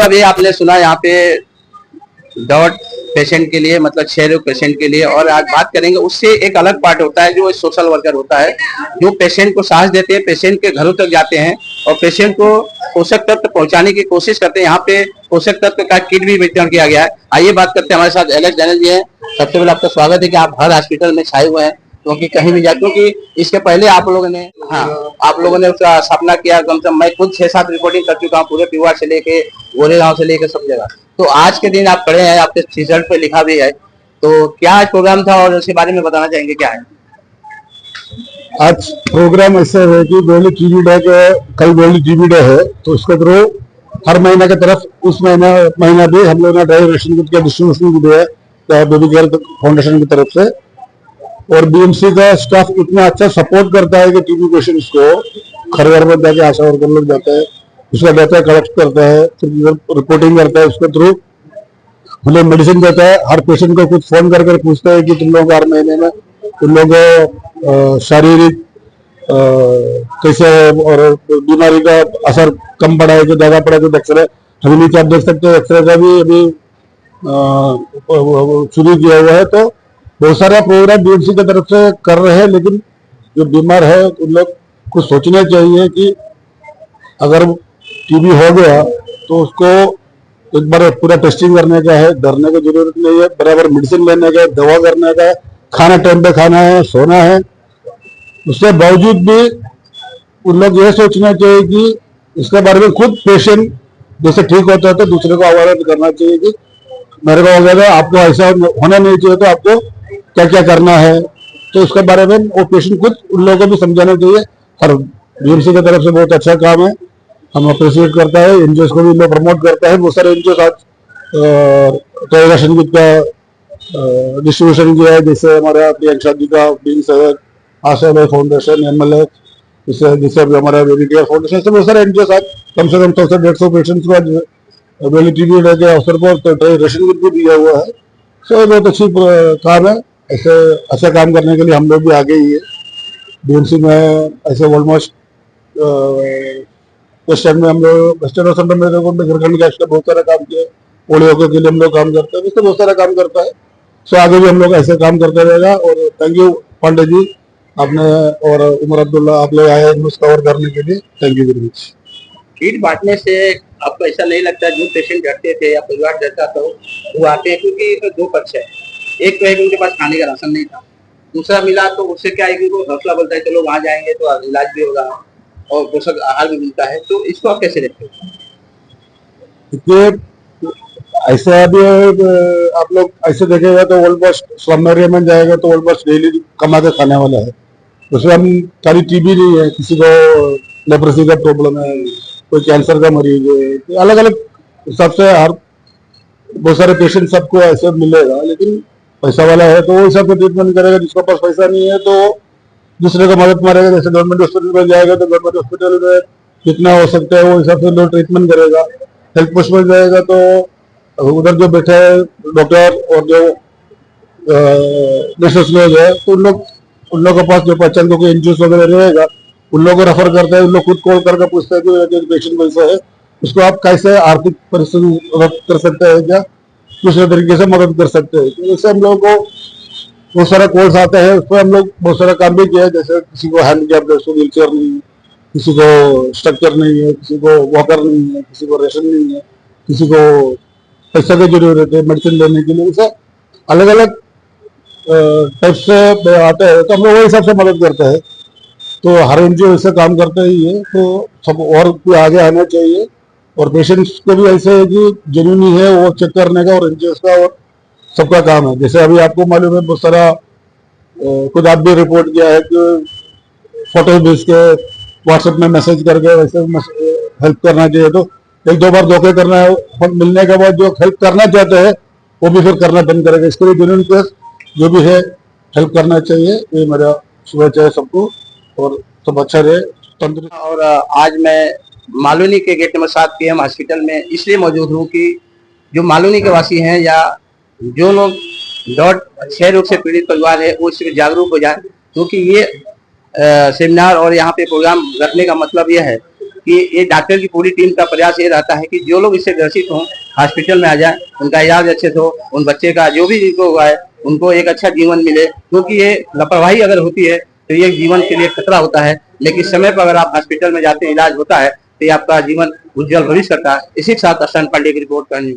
अभी आपने सुना यहाँ पे डॉट पेशेंट के लिए, मतलब क्षय रोग पेशेंट के लिए, और आज बात करेंगे उससे एक अलग पार्ट होता है जो सोशल वर्कर होता है, जो पेशेंट को साहस देते हैं, पेशेंट के घरों तक जाते हैं और पेशेंट को पोषक तत्व पहुंचाने की कोशिश करते हैं। यहाँ पे पोषक तत्व का किट भी वितरण किया गया है। आइए बात करते हैं, हमारे साथ एलेक्स डैनियल जी हैं। सबसे पहले आपका स्वागत है कि आप हर हॉस्पिटल में छाए हुए हैं, क्योंकि कहीं भी जाते, क्योंकि इसके पहले आप लोगों ने आप लोगों ने उसका स्थापना किया। कम से कम मैं खुद 6-7 रिपोर्टिंग कर चुका हूँ, पूरे पिवाड़ से लेके गोरेगांव से लेके सब जगह। तो आज के दिन आप खड़े हैं, आपके रिजल्ट पे लिखा भी है, तो क्या आज प्रोग्राम था और उसके बारे में बताना चाहेंगे क्या है? आज प्रोग्राम ऐसा है कि वर्ल्ड टीबी डे के, कल वर्ल्ड टीबी डे है, तो उसके थ्रू हर महीने की तरफ उस महीना भी हम लोग ने ड्राई रेशन किट का डिस्ट्रीब्यूशन दिया है बेबी केयर फाउंडेशन की तरफ से। और बीएमसी का स्टाफ इतना अच्छा सपोर्ट करता है कि टीबी पेशेंट्स को घर घर में जाके आशा वर्कर लोग जाते हैं, उसका डाटा कलेक्ट करता है, फिर रिपोर्टिंग करता है, उसके थ्रू हमें मेडिसिन देता है। हर पेशेंट को खुद फोन करके पूछता है कि तुम लोग हर महीने में तुम लोग शारीरिक कैसे है और बीमारी का असर कम पड़ा है कि ज्यादा पड़ा है, तो एक्सरे अभी नीचे आप देख सकते हो, एक्सरे का भी अभी शुरू किया हुआ है। तो बहुत सारा प्रोग्राम बीएमसी की तरफ से कर रहे हैं, लेकिन जो बीमार है उन लोग को सोचना चाहिए कि अगर टीबी हो गया तो उसको एक बार पूरा टेस्टिंग करने का है, डरने की जरूरत नहीं है, बराबर मेडिसिन लेने का है, दवा करने का है, खाना टाइम पे खाना है, सोना है। उसके बावजूद भी उन लोग ये सोचना चाहिए कि इसके बारे में खुद पेशेंट जैसे ठीक होता है तो दूसरे को अवगत करना चाहिए कि मेरे को हो गया, आपको ऐसा होना नहीं चाहिए, तो आपको क्या क्या करना है। तो उसके बारे में वो पेशेंट खुद उन लोगों को भी समझाना चाहिए। और बीएमसी की तरफ से बहुत अच्छा काम है, हम अप्रिशिएट करता है। एनजीओ को भी लोग प्रमोट करता है, बहुत सारे एनजीओ आज राशन किट का डिस्ट्रीब्यूशन किया है, जैसे हमारा प्रियंका जी का बींग सेवर, आशा फाउंडेशन, एमएलए, जिससे अभी हमारा बेबी केयर फाउंडेशन से बहुत सारे एनजीओ आज कम से कम 100-150 पेशेंट्स को बेली टीबी डे के अवसर पर राशन किट भी दिया हुआ है। तो बहुत अच्छी काम है। ऐसे अच्छा काम करने के लिए हम लोग भी आगे ही है। बीएमसी में ऐसे ऑलमोस्ट वेस्टर्न में हम लोग वेस्टर्न और सेंट्रल में घरखंड गैस का बहुत सारा काम किया, पोलियो के लिए हम लोग काम करते हैं, इससे बहुत सारा काम करता है। सो आगे भी हम लोग ऐसे काम करते रहेगा। और थैंक यू पांडे जी, आपने और उमर अब्दुल्ला, आप लोग आए न्यूज कवर करने के लिए, thank you very much. Kit बांटने से आपको ऐसा नहीं लगता जो पेशेंट डरते थे या परिवार डरता था वो आते हैं? क्योंकि इसमें दो पक्ष है, एक तो है कि उनके पास खाने का राशन नहीं था, दूसरा मिला तो उससे क्या है कि वो हौसला बोलता है चलो वहां जाएंगे तो इलाज भी होगा और पोषक आहार भी मिलता है। तो इसको आप कैसे देखते हो? ऐसा भी आप लोग ऐसे देखेगा तो ऑलमोस्ट स्लम एरिया में जाएगा तो ऑलमोस्ट डेली कमा के खाने वाला है। उसमें हम खाली टीबी नहीं है, किसी को लेप्रोसी का प्रॉब्लम है, कोई कैंसर का मरीज है, तो अलग अलग हिसाब से हर बहुत सारे पेशेंट सबको ऐसे मिलेगा। लेकिन पैसा वाला है तो वो हिसाब से ट्रीटमेंट करेगा, जिसके पास पैसा नहीं है तो दूसरे को मदद मारेगा। जैसे गवर्नमेंट हॉस्पिटल में जाएगा तो गवर्नमेंट हॉस्पिटल में जितना हो सकता है वो हिसाब से लोग ट्रीटमेंट करेगा। हेल्थ पोस्ट में जाएगा तो उधर जो बैठे हैं डॉक्टर और जो नर्सेस लोग है, तो उन लोग के पास जो पहचान को कोई एनजीओ वगैरह रहेगा, उन लोगों को रेफर करता है। उन लोग खुद कॉल करके पूछते हैं कि पेशेंट कैसा है, उसको आप कैसे आर्थिक परिस्थिति मदद कर सकते हैं, क्या दूसरे तरीके से मदद कर सकते हैं। तो जैसे हम लोगों को बहुत सारे कॉल्स आते हैं, उस पर हम लोग बहुत सारा काम भी किया है। जैसे किसी को हैंडीकैप है, उसको व्हील चेयर नहीं है, किसी को स्ट्रक्चर नहीं है, किसी को वॉकर नहीं है, किसी को रेशन नहीं है, किसी को पैसा की जरूरत है मेडिसिन लेने के लिए, जैसे अलग अलग टाइप से आते हैं, तो हम लोग वो हिसाब से मदद करते हैं। तो हर एनजीओ ऐसे काम करते ही है, तो सब और भी आगे आना चाहिए। और पेशेंट्स को भी ऐसे है कि जरूरी है वो चेक करने का, और एनजीओ का और सबका काम है। जैसे अभी आपको मालूम है बहुत सारा खुद आप भी रिपोर्ट किया है कि फोटो भेज के व्हाट्सएप में मैसेज करके वैसे हेल्प करना चाहिए। तो एक दो बार धोखे करना है, मिलने के बाद जो हेल्प करना चाहते हैं वो भी फिर करना बंद करेगा। इसके लिए जेन्युइन केस जो भी है हेल्प करना चाहिए। ये मेरा शुभेच्छा है सबको, और सब अच्छा रहे, तंदुरुस्त। और आज मैं मालूनी के गेट नंबर 7 PM हॉस्पिटल में इसलिए मौजूद हूँ कि जो मालूनी के वासी हैं या जो लोग डॉट क्षय रोग से पीड़ित परिवार है वो इससे जागरूक हो जाए। क्योंकि ये सेमिनार और यहाँ पे प्रोग्राम रखने का मतलब यह है कि ये डॉक्टर की पूरी टीम का प्रयास ये रहता है कि जो लोग इससे ग्रसित हों हॉस्पिटल में आ जाए, उनका इलाज अच्छे से हो, उन बच्चे का जो भी इनको हुआ है उनको एक अच्छा जीवन मिले, क्योंकि ये लापरवाही अगर होती है तो ये जीवन के लिए खतरा होता है। लेकिन समय पर अगर आप हॉस्पिटल में जाते हैं, इलाज होता है, तो ये आपका जीवन उज्जवल भविष्य करता है। इसी के साथ अष्टान पांडे की रिपोर्ट करनी।